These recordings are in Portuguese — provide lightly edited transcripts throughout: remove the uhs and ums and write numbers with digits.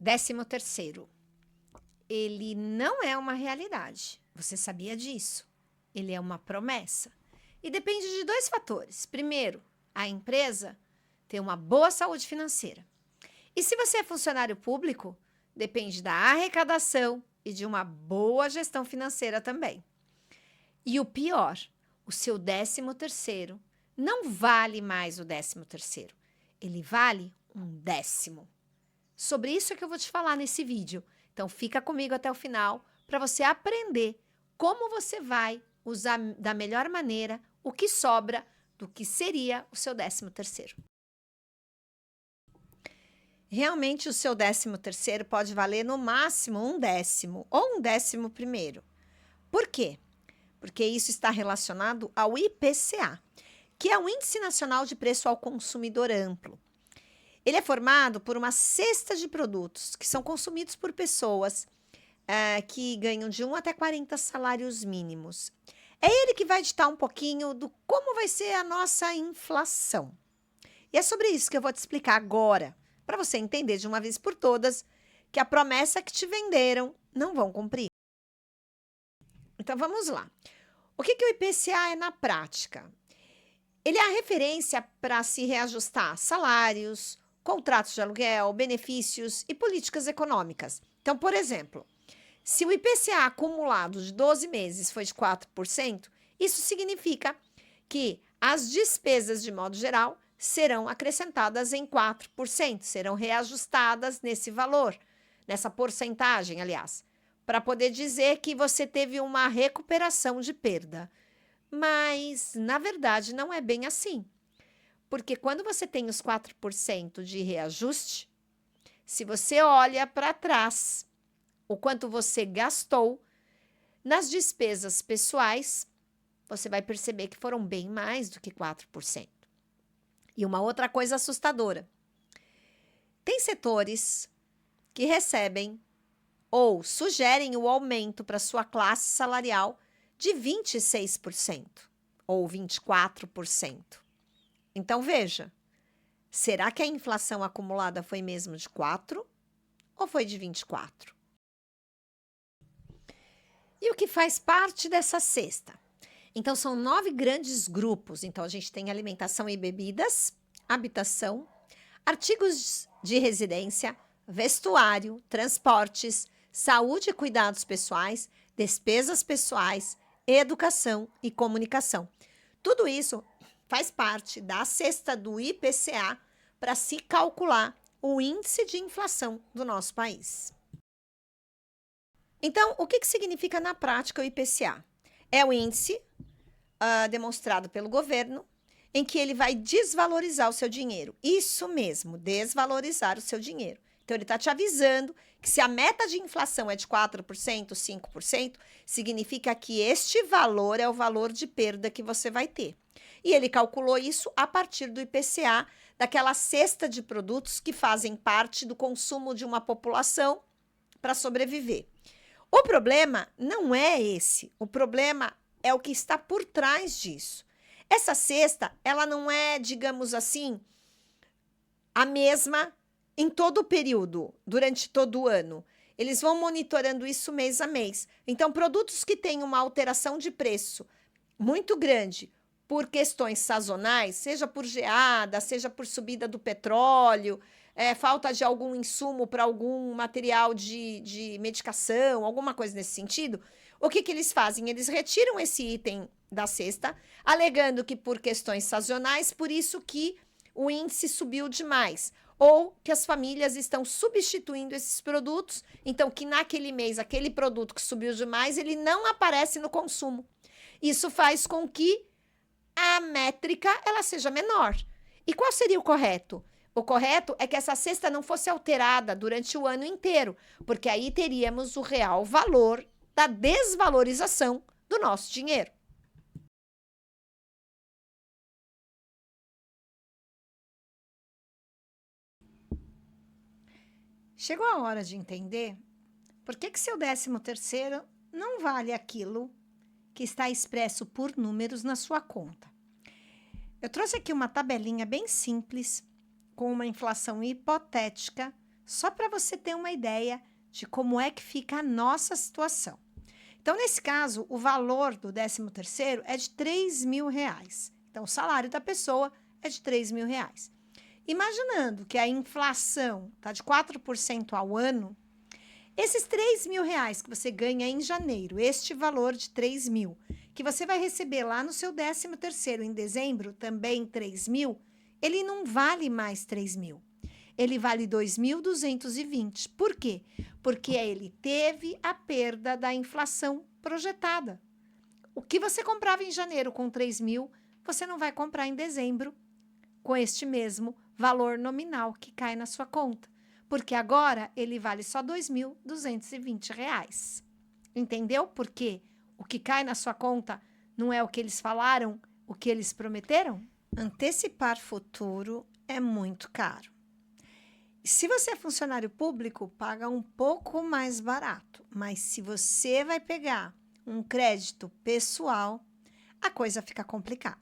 13º. Ele não é uma realidade. Você sabia disso? Ele é uma promessa. E depende de 2 fatores. Primeiro, a empresa ter uma boa saúde financeira. E se você é funcionário público, depende da arrecadação e de uma boa gestão financeira também. E o pior, o seu 13º não vale mais o 13º. Ele vale um 10º. Sobre isso é que eu vou te falar nesse vídeo. Então fica comigo até o final para você aprender como você vai usar da melhor maneira o que sobra do que seria o seu 13º. Realmente o seu 13º pode valer no máximo um 10º ou um 11º. Por quê? Porque isso está relacionado ao IPCA, que é o Índice Nacional de Preço ao Consumidor Amplo. Ele é formado por uma cesta de produtos que são consumidos por pessoas que ganham de 1 até 40 salários mínimos. É ele que vai ditar um pouquinho do como vai ser a nossa inflação. E é sobre isso que eu vou te explicar agora, para você entender de uma vez por todas que a promessa que te venderam não vão cumprir. Então vamos lá. O que o IPCA é na prática? Ele é a referência para se reajustar salários, contratos de aluguel, benefícios e políticas econômicas. Então, por exemplo, se o IPCA acumulado de 12 meses foi de 4%, isso significa que as despesas, de modo geral, serão acrescentadas em 4%, serão reajustadas nesse valor, nessa porcentagem, aliás, para poder dizer que você teve uma recuperação de perda. Mas, na verdade, não é bem assim. Porque quando você tem os 4% de reajuste, se você olha para trás o quanto você gastou nas despesas pessoais, você vai perceber que foram bem mais do que 4%. E uma outra coisa assustadora. Tem setores que recebem ou sugerem o aumento para sua classe salarial de 26% ou 24%. Então, veja, será que a inflação acumulada foi mesmo de 4 ou foi de 24? E o que faz parte dessa cesta? Então, são 9 grandes grupos. Então, a gente tem alimentação e bebidas, habitação, artigos de residência, vestuário, transportes, saúde e cuidados pessoais, despesas pessoais, educação e comunicação. Tudo isso faz parte da cesta do IPCA para se calcular o índice de inflação do nosso país. Então, o que significa na prática o IPCA? É o índice demonstrado pelo governo em que ele vai desvalorizar o seu dinheiro. Isso mesmo, desvalorizar o seu dinheiro. Então, ele está te avisando que se a meta de inflação é de 4%, 5%, significa que este valor é o valor de perda que você vai ter. E ele calculou isso a partir do IPCA, daquela cesta de produtos que fazem parte do consumo de uma população para sobreviver. O problema não é esse, o problema é o que está por trás disso. Essa cesta, ela não é, digamos assim, a mesma em todo o período, durante todo o ano. Eles vão monitorando isso mês a mês. Então, produtos que têm uma alteração de preço muito grande por questões sazonais, seja por geada, seja por subida do petróleo, falta de algum insumo para algum material de medicação, alguma coisa nesse sentido, o que eles fazem? Eles retiram esse item da cesta, alegando que por questões sazonais, por isso que o índice subiu demais, ou que as famílias estão substituindo esses produtos, então que naquele mês, aquele produto que subiu demais, ele não aparece no consumo. Isso faz com que a métrica ela seja menor. E qual seria o correto? O correto é que essa cesta não fosse alterada durante o ano inteiro, porque aí teríamos o real valor da desvalorização do nosso dinheiro. Chegou a hora de entender por que seu 13º não vale aquilo que está expresso por números na sua conta. Eu trouxe aqui uma tabelinha bem simples, com uma inflação hipotética Só para você ter uma ideia de como é que fica a nossa situação. Então, nesse caso, o valor do 13º é de R$ 3.000. Então, o salário da pessoa é de R$ 3.000. Imaginando que a inflação está de 4% ao ano, esses R$ 3.000 que você ganha em janeiro, este valor de 3.000, que você vai receber lá no seu 13º em dezembro, também 3.000, ele não vale mais 3.000. Ele vale 2.220. Por quê? Porque ele teve a perda da inflação projetada. O que você comprava em janeiro com 3.000, você não vai comprar em dezembro com este mesmo valor nominal que cai na sua conta. Porque agora ele vale só R$ 2.220. Entendeu por quê? O que cai na sua conta não é o que eles falaram, o que eles prometeram? Antecipar futuro é muito caro. Se você é funcionário público, paga um pouco mais barato. Mas se você vai pegar um crédito pessoal, a coisa fica complicada.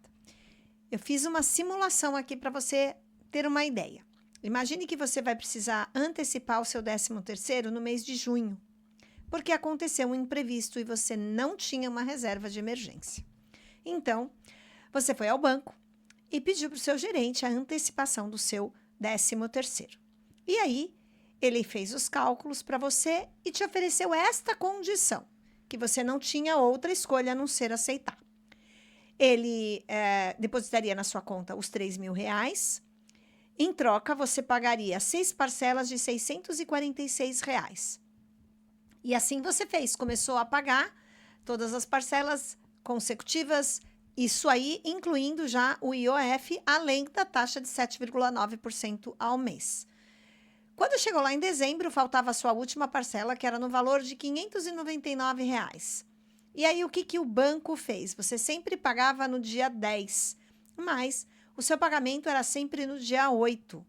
Eu fiz uma simulação aqui para você ter uma ideia. Imagine que você vai precisar antecipar o seu 13º no mês de junho, porque aconteceu um imprevisto e você não tinha uma reserva de emergência. Então, você foi ao banco e pediu para o seu gerente a antecipação do seu 13º. E aí, ele fez os cálculos para você e te ofereceu esta condição, que você não tinha outra escolha a não ser aceitar. Ele depositaria na sua conta os R$ 3.000. Em troca, você pagaria 6 parcelas de R$ 646. E assim você fez, começou a pagar todas as parcelas consecutivas, isso aí incluindo já o IOF, além da taxa de 7,9% ao mês. Quando chegou lá em dezembro, faltava a sua última parcela, que era no valor de R$ 599. E aí, o que o banco fez? Você sempre pagava no dia 10, mas o seu pagamento era sempre no dia 8.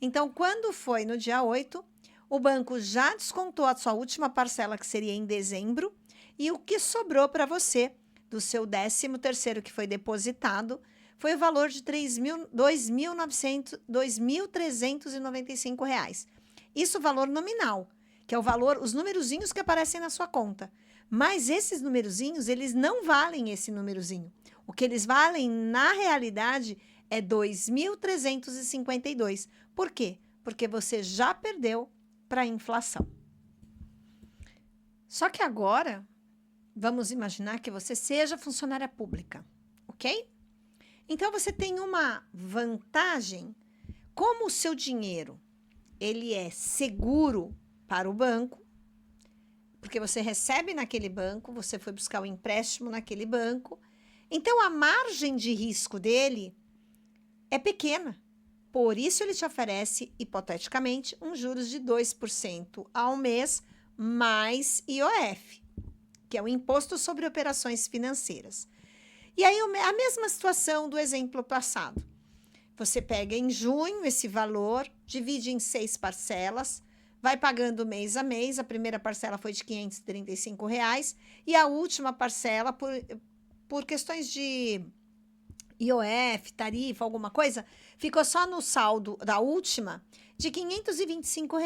Então, quando foi no dia 8, o banco já descontou a sua última parcela, que seria em dezembro, e o que sobrou para você do seu 13º que foi depositado foi o valor de R$ 2.395. Isso é o valor nominal, que é o valor, os numerozinhos que aparecem na sua conta. Mas esses numerozinhos, eles não valem esse numerozinho. O que eles valem, na realidade, é 2.352. Por quê? Porque você já perdeu para a inflação. Só que agora, vamos imaginar que você seja funcionária pública, ok? Então, você tem uma vantagem. Como o seu dinheiro ele é seguro para o banco, porque você recebe naquele banco, você foi buscar o empréstimo naquele banco, então a margem de risco dele é pequena. Por isso ele te oferece, hipoteticamente, um juros de 2% ao mês, mais IOF, que é o Imposto sobre Operações Financeiras. E aí a mesma situação do exemplo passado. Você pega em junho esse valor, divide em 6 parcelas, vai pagando mês a mês. A primeira parcela foi de R$ 535 e a última parcela, por questões de IOF, tarifa, alguma coisa, ficou só no saldo da última de R$ 525.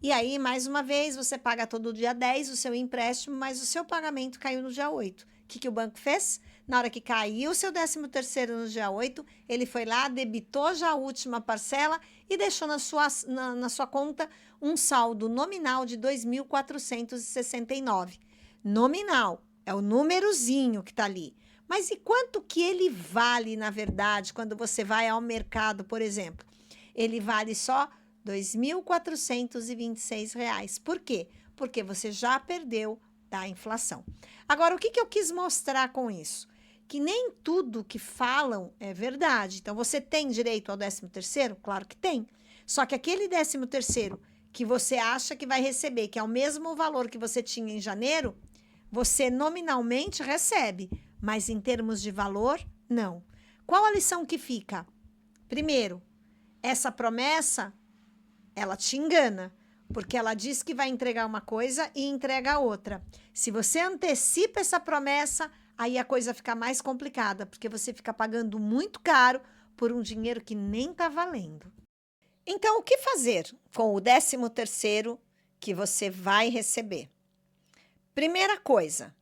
E aí, mais uma vez, você paga todo dia 10 o seu empréstimo, mas o seu pagamento caiu no dia 8. O que o banco fez? Na hora que caiu o seu 13º no dia 8, ele foi lá, debitou já a última parcela e deixou na sua conta um saldo nominal de 2.469. Nominal, é o númerozinho que está ali. Mas e quanto que ele vale, na verdade, quando você vai ao mercado, por exemplo? Ele vale só R$ 2.426. Por quê? Porque você já perdeu da inflação. Agora, o que eu quis mostrar com isso? Que nem tudo que falam é verdade. Então, você tem direito ao 13º? Claro que tem. Só que aquele 13º que você acha que vai receber, que é o mesmo valor que você tinha em janeiro, você nominalmente recebe, mas em termos de valor, não. Qual a lição que fica? Primeiro, essa promessa, ela te engana, porque ela diz que vai entregar uma coisa e entrega outra. Se você antecipa essa promessa, aí a coisa fica mais complicada, porque você fica pagando muito caro por um dinheiro que nem está valendo. Então, o que fazer com o 13º que você vai receber? Primeira coisa,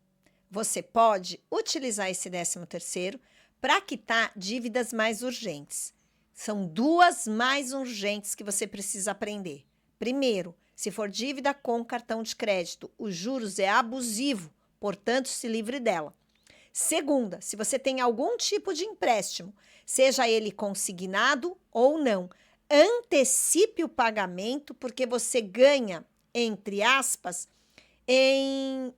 você pode utilizar esse 13º para quitar dívidas mais urgentes. São duas mais urgentes que você precisa aprender. Primeiro, se for dívida com cartão de crédito, os juros é abusivo, portanto, se livre dela. Segunda, se você tem algum tipo de empréstimo, seja ele consignado ou não, antecipe o pagamento, porque você ganha, entre aspas, em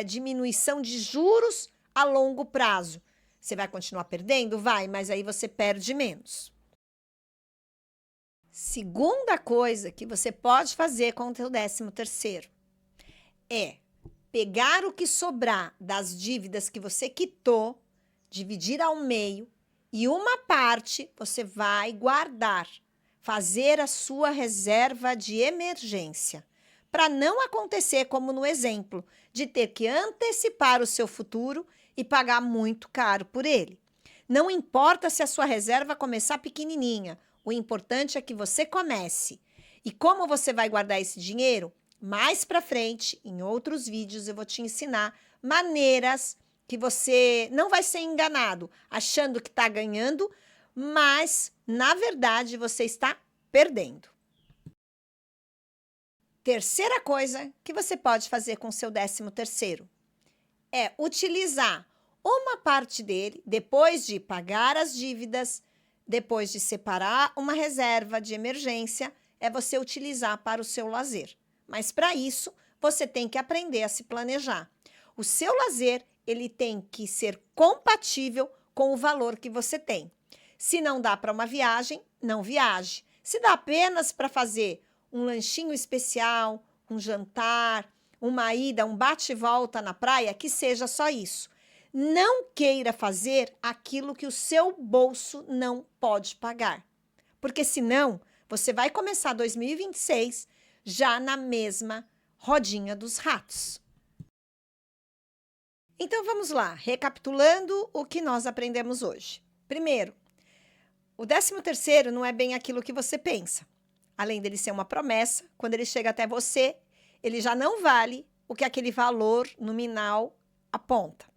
diminuição de juros a longo prazo. Você vai continuar perdendo? Vai, mas aí você perde menos. Segunda coisa que você pode fazer com o teu 13º é pegar o que sobrar das dívidas que você quitou, dividir ao meio e uma parte você vai guardar, fazer a sua reserva de emergência, para não acontecer como no exemplo, de ter que antecipar o seu futuro e pagar muito caro por ele. Não importa se a sua reserva começar pequenininha, o importante é que você comece. E como você vai guardar esse dinheiro? Mais para frente, em outros vídeos, eu vou te ensinar maneiras que você não vai ser enganado, achando que está ganhando, mas, na verdade, você está perdendo. Terceira coisa que você pode fazer com seu 13º é utilizar uma parte dele, depois de pagar as dívidas, depois de separar uma reserva de emergência, é você utilizar para o seu lazer. Mas para isso, você tem que aprender a se planejar. O seu lazer, ele tem que ser compatível com o valor que você tem. Se não dá para uma viagem, não viaje. Se dá apenas para fazer um lanchinho especial, um jantar, uma ida, um bate-volta na praia, que seja só isso. Não queira fazer aquilo que o seu bolso não pode pagar. Porque senão, você vai começar 2026 já na mesma rodinha dos ratos. Então, vamos lá, recapitulando o que nós aprendemos hoje. Primeiro, o 13º não é bem aquilo que você pensa. Além dele ser uma promessa, quando ele chega até você, ele já não vale o que aquele valor nominal aponta.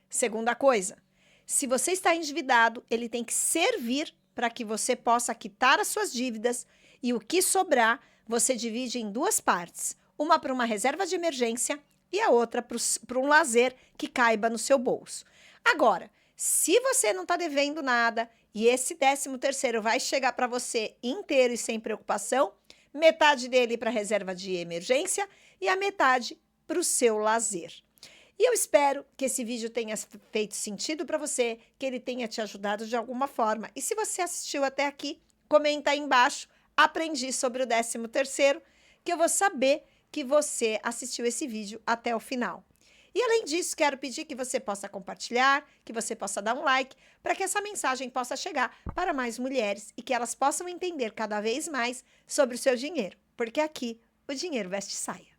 Segunda coisa, se você está endividado, ele tem que servir para que você possa quitar as suas dívidas e o que sobrar, você divide em duas partes. Uma para uma reserva de emergência e a outra para um lazer que caiba no seu bolso. Agora, se você não está devendo nada e esse 13º vai chegar para você inteiro e sem preocupação, metade dele para a reserva de emergência e a metade para o seu lazer. E eu espero que esse vídeo tenha feito sentido para você, que ele tenha te ajudado de alguma forma. E se você assistiu até aqui, comenta aí embaixo, aprendi sobre o 13º, que eu vou saber que você assistiu esse vídeo até o final. E além disso, quero pedir que você possa compartilhar, que você possa dar um like, para que essa mensagem possa chegar para mais mulheres e que elas possam entender cada vez mais sobre o seu dinheiro. Porque aqui, o dinheiro veste saia.